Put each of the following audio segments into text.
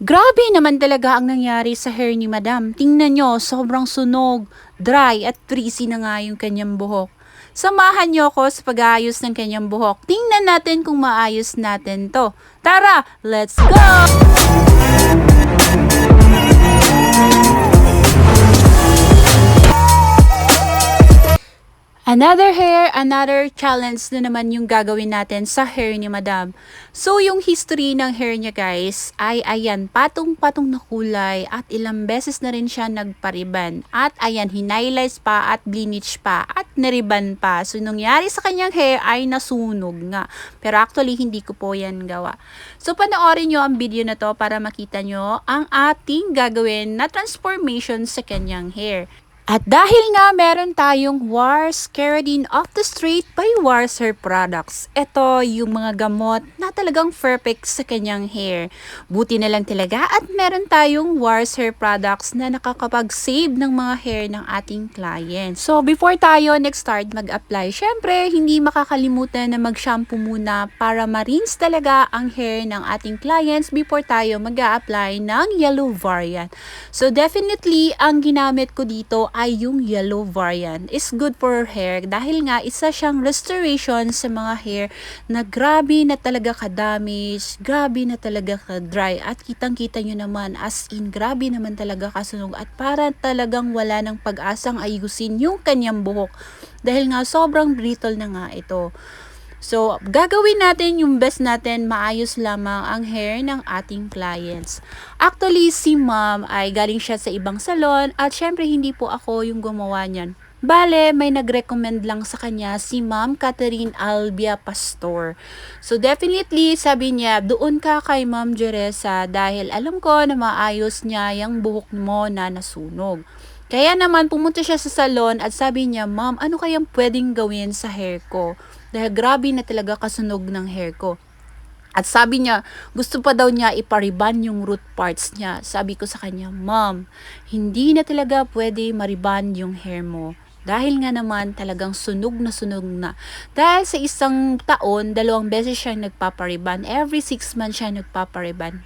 Grabe naman talaga ang nangyari sa hair ni Madam. Tingnan nyo, sobrang sunog, dry at frizzy na nga yung kanyang buhok. Samahan nyo ako sa pag-aayos ng kanyang buhok. Tingnan natin kung maayos natin to. Tara, let's go! Another challenge na naman yung gagawin natin sa hair ni Madam. So, yung history ng hair niya guys, ay ayan, patong-patong na kulay at ilang beses na rin siya nagpariban. At ayan, hinighlights pa at bleach pa at nariban pa. So, nangyari sa kanyang hair ay nasunog nga. Pero actually, hindi ko po yan gawa. So, panoorin nyo ang video na to para makita nyo ang ating gagawin na transformation sa kanyang hair. At dahil nga meron tayong Wars Keratin Off the Street by Wars Hair Products. Ito yung mga gamot na talagang perfect sa kanyang hair. Buti na lang talaga at meron tayong Wars Hair Products na nakakapag-save ng mga hair ng ating client. So before tayo next start mag-apply, syempre hindi makakalimutan na mag-shampoo muna para ma-rinse talaga ang hair ng ating clients before tayo mag-a-apply ng yellow variant. So definitely ang ginamit ko dito ay yung yellow variant. Is good for hair dahil nga isa siyang restoration sa mga hair na grabe na talaga ka-damage, grabe na talaga ka-dry at kitang-kita nyo naman as in grabe naman talaga kasunog at para talagang wala ng pag-asang ayusin yung kanyang buhok dahil nga sobrang brittle na nga ito. So, gagawin natin yung best natin, maayos lamang ang hair ng ating clients. Actually, si ma'am ay galing siya sa ibang salon at syempre hindi po ako yung gumawa niyan. Bale, may nag-recommend lang sa kanya si Ma'am Catherine Albia Pastor. So, definitely, sabi niya, doon ka kay Ma'am Jeresa dahil alam ko na maayos niya yung buhok mo na nasunog. Kaya naman, pumunta siya sa salon at sabi niya, Ma'am, ano kayang pwedeng gawin sa hair ko? Dahil grabe na talaga kasunog ng hair ko. At sabi niya, gusto pa daw niya ipariban yung root parts niya. Sabi ko sa kanya, Ma'am, hindi na talaga pwede mariban yung hair mo. Dahil nga naman talagang sunog na sunog na. Dahil sa isang taon, 2 beses siya nagpapariban. Every 6 months siya nagpapariban.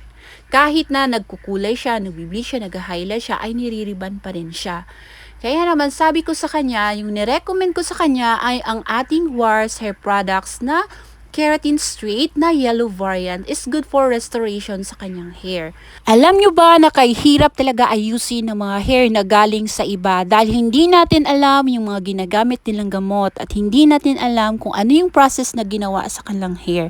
Kahit na nagkukulay siya, nagbibleach siya, nag-highlight siya, ay niririban pa rin siya. Kaya naman sabi ko sa kanya, yung nirecommend ko sa kanya ay ang ating Wars Hair Products na Keratin Straight na yellow variant is good for restoration sa kanyang hair. Alam nyo ba na kahirap talaga ayusin ng mga hair na galing sa iba dahil hindi natin alam yung mga ginagamit nilang gamot at hindi natin alam kung ano yung process na ginawa sa kanilang hair.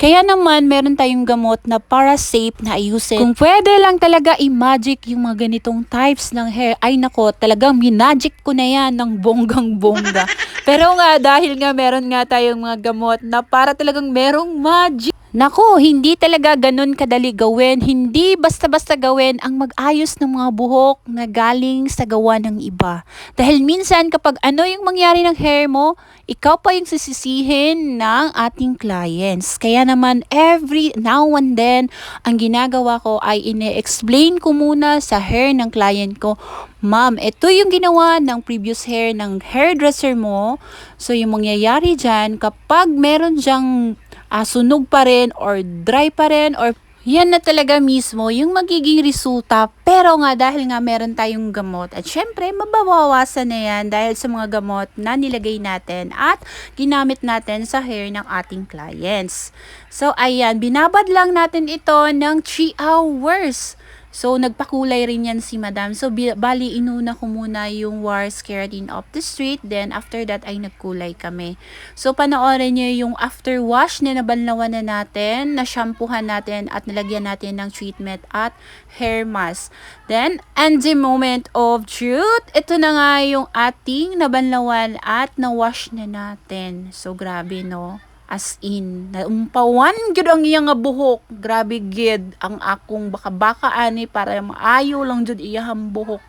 Kaya naman meron tayong gamot na para safe na ayusin. Kung pwede lang talaga i-magic yung mga ganitong types ng hair, ay nako, talagang minagic ko na yan ng bonggang-bongga. Pero nga dahil nga meron nga tayong mga gamot na para talagang merong magic. Nako, hindi talaga ganun kadali gawin. Hindi basta-basta gawin ang mag-ayos ng mga buhok na galing sa gawa ng iba. Dahil minsan kapag ano yung mangyari ng hair mo, ikaw pa yung sisisihin ng ating clients. Kaya naman every now and then, ang ginagawa ko ay ine-explain ko muna sa hair ng client ko, Ma'am, ito yung ginawa ng previous hair ng hairdresser mo. So yung mangyayari dyan, kapag meron dyang sunog pa rin or dry pa rin or yan na talaga mismo yung magiging resulta. Pero nga dahil nga meron tayong gamot at syempre mababawasan na yan dahil sa mga gamot na nilagay natin at ginamit natin sa hair ng ating clients. So ayan, binabad lang natin ito ng 3 hours. So, nagpakulay rin yan si Madam. So, bali, inuna ko muna yung Wars Keratin Off the Street. Then, after that, ay nagkulay kami. So, panoorin nyo yung after wash na nabanlawan na natin, na shampoohan natin at nalagyan natin ng treatment at hair mask. Then, and the moment of truth, ito na nga yung ating nabanlawan at na-wash na natin. So, grabe, no? As in, naumpawan gyud ang iyang nga buhok. Grabe gid ang akong baka-baka ani para maayo lang jud iyang buhok.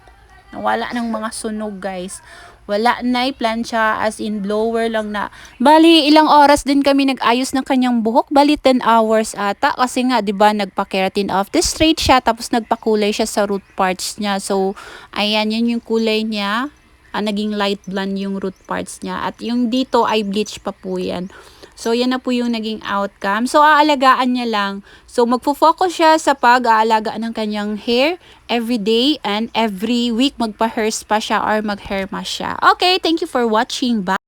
Nawala ng mga sunog, guys. Wala na plancha, as in blower lang na. Bali, ilang oras din kami nag-ayos ng kanyang buhok. Bali, 10 hours ata. Kasi nga, di ba, nagpa-keratin off the straight siya. Tapos nagpakulay siya sa root parts niya. So, ayan, yun yung kulay niya. Naging light blonde yung root parts niya. At yung dito ay bleach pa po yan. So, yan na po yung naging outcome. So, aalagaan niya lang. So, magfo-focus siya sa pag-aalaga ng kanyang hair every day and every week magpa-hair spa siya or mag-hair mask siya. Okay, thank you for watching. Bye!